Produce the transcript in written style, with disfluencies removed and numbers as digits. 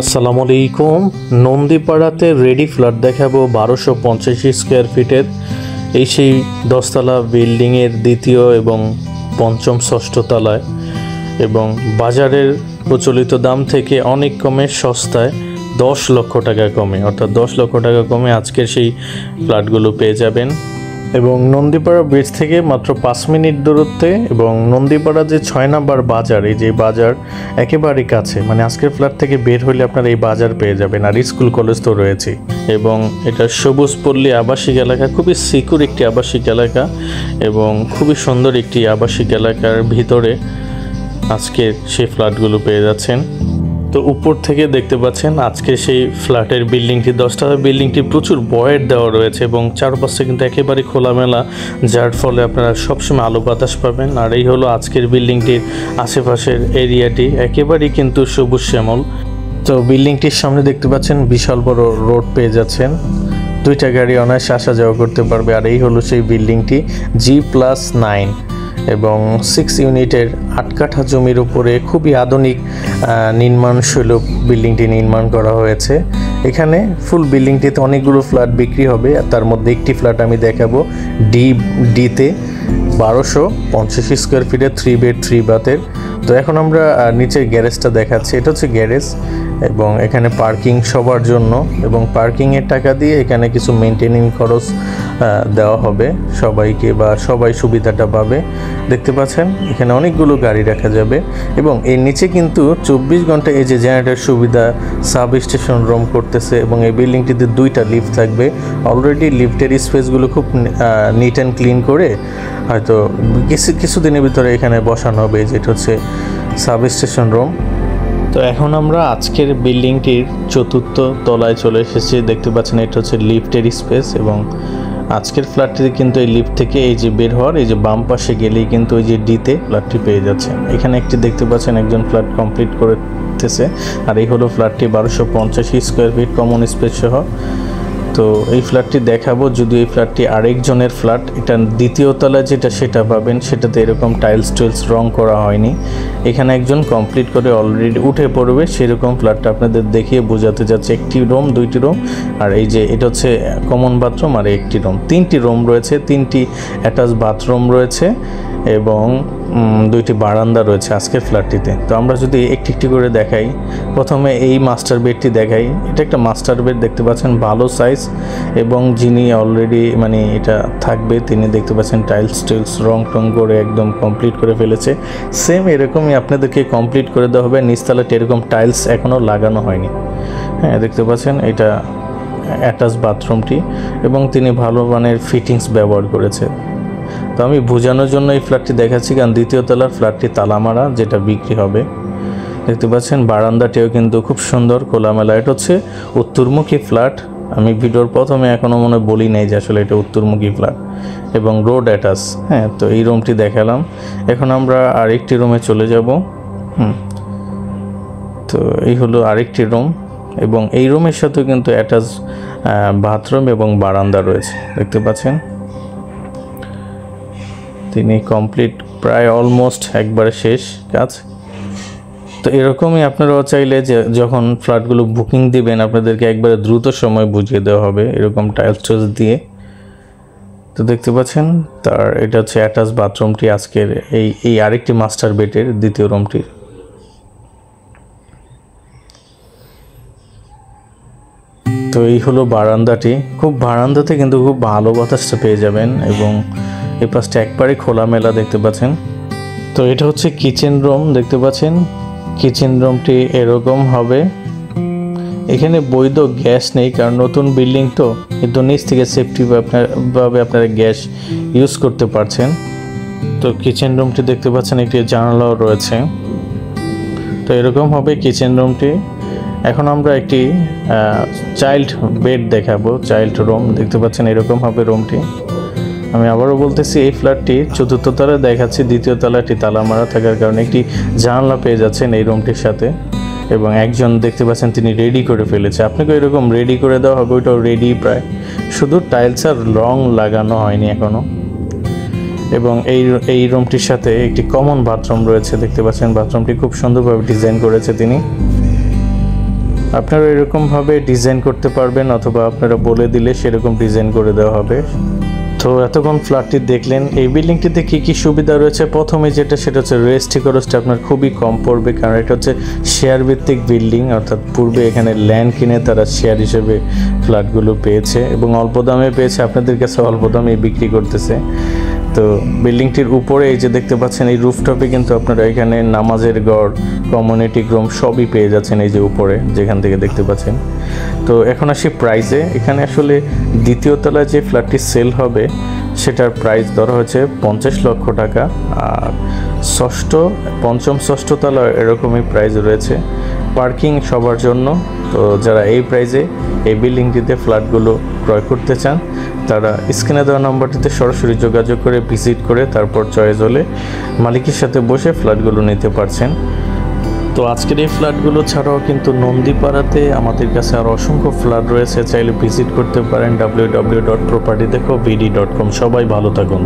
আসসালামু আলাইকুম। নন্দীপাড়াতে ready flat দেখাবো 1250 স্কোয়ার ফিটের। এই সেই 10তলা বিল্ডিংয়ের দ্বিতীয় এবং পঞ্চম ষষ্ঠ তলায়, এবং বাজারের প্রচলিত দাম থেকে অনেক কমে, সস্তায় 10 লক্ষ টাকা কমে, অর্থাৎ 10 লক্ষ টাকা কমে আজকের সেই ফ্ল্যাটগুলো পেয়ে যাবেন। এবং নন্দীপাড়া ব্রিজ থেকে মাত্র 5 মিনিট দূরত্বে, এবং নন্দীপাড়া যে 6 নাম্বার বাজার, এই যে বাজার একেবারেই কাছে, মানে আজকের ফ্ল্যাট থেকে বের হলে আপনারা এই বাজার পেয়ে যাবেন। আর স্কুল কলেজ তো রয়েছে, এবং এটা সবুজ পল্লী আবাসিক এলাকা, খুবই সিকিউর একটি আবাসিক এলাকা এবং খুবই সুন্দর একটি আবাসিক এলাকার ভিতরে আজকে সেই ফ্ল্যাটগুলো পেয়ে যাচ্ছেন। তো উপর থেকে দেখতে পাচ্ছেন আজকে সেই ফ্ল্যাটের বিল্ডিংটি, 10তলা বিল্ডিংটি প্রচুর বয়ের দেওয়া রয়েছে এবং চারপাশে কিন্তু একেবারে খোলামেলা, যার ফলে আপনারা সবসময় আলো বাতাস পাবেন। আর এই হলো আজকের বিল্ডিংটির আশেপাশের এরিয়াটি, একেবারেই কিন্তু সবুজ শ্যামল। তো বিল্ডিংটির সামনে দেখতে পাচ্ছেন বিশাল বড় রোড পেয়ে যাচ্ছেন, 2টা গাড়ি অনায়াসে আসা যাওয়া করতে পারবে। আর এই হলো সেই বিল্ডিংটি, G+9 এবং 6 ইউনিটের 8 কাঠা জমির উপরে খুবই আধুনিক নির্মাণশৈলী বিল্ডিংটি নির্মাণ করা হয়েছে। এখানে ফুল বিল্ডিংটিতে অনেকগুলো ফ্ল্যাট বিক্রি হবে, আর তার মধ্যে একটি ফ্ল্যাট আমি দেখাবো ডিতে 1250 স্কোয়ার ফিটের 3 বেড 3 বাথের। তো এখন আমরা নিচের গ্যারেজটা দেখাচ্ছি। এটা হচ্ছে গ্যারেজ, এবং এখানে পার্কিং সবার জন্য, এবং পার্কিংয়ের টাকা দিয়ে এখানে কিছু মেনটেনিং খরচ দেওয়া হবে সবাইকে, বা সবাই সুবিধাটা পাবে। দেখতে পাচ্ছেন এখানে অনেকগুলো গাড়ি রাখা যাবে, এবং এর নিচে কিন্তু 24 ঘন্টা এই যে জেনারেটর সুবিধা, সাব স্টেশন রুম করতেছে, এবং এই বিল্ডিংটিতে 2টা লিফট থাকবে। অলরেডি লিফটের স্পেসগুলো খুব নিট অ্যান্ড ক্লিন করে হয়তো কিছুদিনের ভিতরে এখানে বসানো হবে, যেটা হচ্ছে সাব স্টেশন রুম। তো এখন আমরা আজকের বিল্ডিংটির 4র্থ তলায় চলে এসেছি। দেখতে পাচ্ছেন এটা হচ্ছে লিফটের স্পেস, এবং আজকের ফ্ল্যাটটিতে কিন্তু এই লিফট থেকে এই যে বের হওয়ার, এই যে বাম পাশে গেলেই কিন্তু ওই যে ডিতে ফ্ল্যাটটি পেয়ে যাচ্ছেন। এখানে একটি দেখতে পাচ্ছেন একজন ফ্ল্যাট কমপ্লিট করতেছে, আর এই হলো ফ্ল্যাটটি 1250 স্কোয়ার ফিট কমন স্পেস সহ। তো এই ফ্ল্যাটটি দেখাবো, যদি এই ফ্ল্যাটটি আরেকজনের ফ্ল্যাট, এটা দ্বিতীয় তলায় যেটা সেটা পাবেন, সেটাতে এরকম টাইলস রং করা হয়নি। এখানে একজন কমপ্লিট করে অলরেডি উঠে পড়বে, সেরকম ফ্ল্যাটটা আপনাদের দেখিয়ে বোঝাতে যাচ্ছে। একটি রুম, 2টি রুম, আর এই যে এটা হচ্ছে কমন বাথরুম, আর একটি রুম, 3টি রুম রয়েছে, 3টি অ্যাটাচ বাথরুম রয়েছে, এবং 2টি বারান্দা রয়েছে আজকের ফ্ল্যাটটিতে। তো আমরা যদি একটি একটি করে দেখাই, প্রথমে এই মাস্টার বেডটি দেখাই। এটা একটা মাস্টার বেড, দেখতে পাচ্ছেন ভালো সাইজ, এবং যিনি অলরেডি মানে এটা থাকবে, তিনি দেখতে পাচ্ছেন টাইলস রং করে একদম কমপ্লিট করে ফেলেছে। সেম এরকমই আপনাদেরকে কমপ্লিট করে দেওয়া হবে। নিচতলাতে এরকম টাইলস এখনও লাগানো হয়নি। হ্যাঁ, দেখতে পাচ্ছেন এটা অ্যাটাচ বাথরুমটি, এবং তিনি ভালো মানের ফিটিংস ব্যবহার করেছে। তো আমি বোঝানোর জন্য এই ফ্ল্যাটটি দেখাচ্ছি, কারণ দ্বিতীয় তলার ফ্ল্যাটটি তালামারা, যেটা বিক্রি হবে। দেখতে পাচ্ছেন বারান্দাটিও কিন্তু খুব সুন্দর খোলামেলা। এটা হচ্ছে উত্তরমুখী ফ্ল্যাট। আমি ভিডিওর প্রথমে এখনও মনে বলি নাই যে আসলে এটা উত্তরমুখী ফ্ল্যাট, এবং রোড অ্যাটাচ। হ্যাঁ, তো এই রুমটি দেখালাম। এখন আমরা আরেকটি রুমে চলে যাব। তো এই হলো আরেকটি রুম, এবং এই রুমের সাথে কিন্তু অ্যাটাচ বাথরুম এবং বারান্দা রয়েছে। দেখতে পাচ্ছেন তিনি কমপ্লিট, প্রায় অলমোস্ট একবারে শেষ কাজ। তো এরকমই আপনারাও চাইলে যে যখন ফ্ল্যাটগুলো বুকিং দিবেন, আপনাদেরকে একবারে দ্রুত সময় বুঝিয়ে দেওয়া হবে এরকম টাইলস দিয়ে। তো দেখতে পাচ্ছেন তার এটা হচ্ছে অ্যাটাচ বাথরুমটি আজকের এই আরেকটি মাস্টার বেডের দ্বিতীয় রুমটি। তো এই হলো বারান্দাটি, বারান্দাতে কিন্তু খুব ভালো বাতাসটা পেয়ে যাবেন, এবং এই পাশটা একবারে খোলামেলা দেখতে পাচ্ছেন। তো এটা হচ্ছে কিচেন রুম, দেখতে পাচ্ছেন কিচেন রুমটি এরকম হবে। এখানে বৈধ গ্যাস নেই, কারণ নতুন বিল্ডিং তো, কিন্তু নিচ থেকে সেফটি ভাবে আপনারা গ্যাস ইউজ করতে পারছেন। তো কিচেন রুমটি দেখতে পাচ্ছেন একটি জানালাও রয়েছে। তো এরকম হবে কিচেন রুমটি। এখন আমরা একটি চাইল্ড বেড দেখাবো, চাইল্ড রুম। দেখতে পাচ্ছেন এরকম হবে রুমটি। আমি আবারও বলতেছি, এই ফ্ল্যাটটি 4র্থ তলায় দেখাচ্ছি, দ্বিতীয় তলাটি তালা মারা থাকার কারণে একটি জানলা পেয়ে যাচ্ছেন এই রুমটির সাথে, এবং একজন দেখতে পাচ্ছেন তিনি রেডি করে ফেলেছে। আপনাকে এরকম রেডি করে দেওয়া হবে, ওইটাও রেডি প্রায়, শুধু টাইলস আর রং লাগানো হয়নি এখনও। এবং এই রুমটির সাথে একটি কমন বাথরুম রয়েছে। দেখতে পাচ্ছেন বাথরুমটি খুব সুন্দরভাবে ডিজাইন করেছে তিনি। আপনারা এরকমভাবে ডিজাইন করতে পারবেন, অথবা আপনারা বলে দিলে সেরকম ডিজাইন করে দেওয়া হবে। তো এতক্ষণ ফ্ল্যাটটি দেখলেন। এই বিল্ডিংটিতে কী কী সুবিধা রয়েছে, প্রথমে সেটা হচ্ছে রেজিস্ট্রি খরচটা আপনার খুবই কম পড়বে, কারণ এটা হচ্ছে শেয়ার ভিত্তিক বিল্ডিং, অর্থাৎ পূর্বে এখানে ল্যান্ড কিনে তারা শেয়ার হিসেবে ফ্ল্যাটগুলো পেয়েছে এবং অল্প দামে পেয়েছে, আপনাদের কাছে অল্প দামে বিক্রি করতেছে। তো বিল্ডিংটির উপরে এই যে দেখতে পাচ্ছেন এই রুফটপে কিন্তু আপনারা এখানে নামাজের ঘর, কমিউনিটি রুম সবই পেয়ে যাচ্ছেন এই যে উপরে যেখান থেকে দেখতে পাচ্ছেন। তো এখন আসি প্রাইসে। এখানে আসলে দ্বিতীয় তলায় যে ফ্ল্যাটটি সেল হবে সেটার প্রাইস ধরা হয়েছে 50 লক্ষ টাকা, আর পঞ্চম ষষ্ঠ তলায় এরকমই প্রাইস রয়েছে। পার্কিং সবার জন্য। তো যারা এই প্রাইসে এই বিল্ডিংটিতে ফ্ল্যাটগুলো ক্রয় করতে চান তারা স্ক্রিনে দেওয়া নম্বরটিতে সরাসরি যোগাযোগ করে ভিজিট করে তারপর চয়েস হলে মালিকের সাথে বসে ফ্ল্যাটগুলো নিতে পারছেন। তো আজকের এই ফ্ল্যাটগুলো ছাড়াও কিন্তু নন্দীপাড়াতে আমাদের কাছে আরও অসংখ্য ফ্ল্যাট রয়েছে, চাইলে ভিজিট করতে পারেন www.propertydekho.bd.com। সবাই ভালো থাকুন।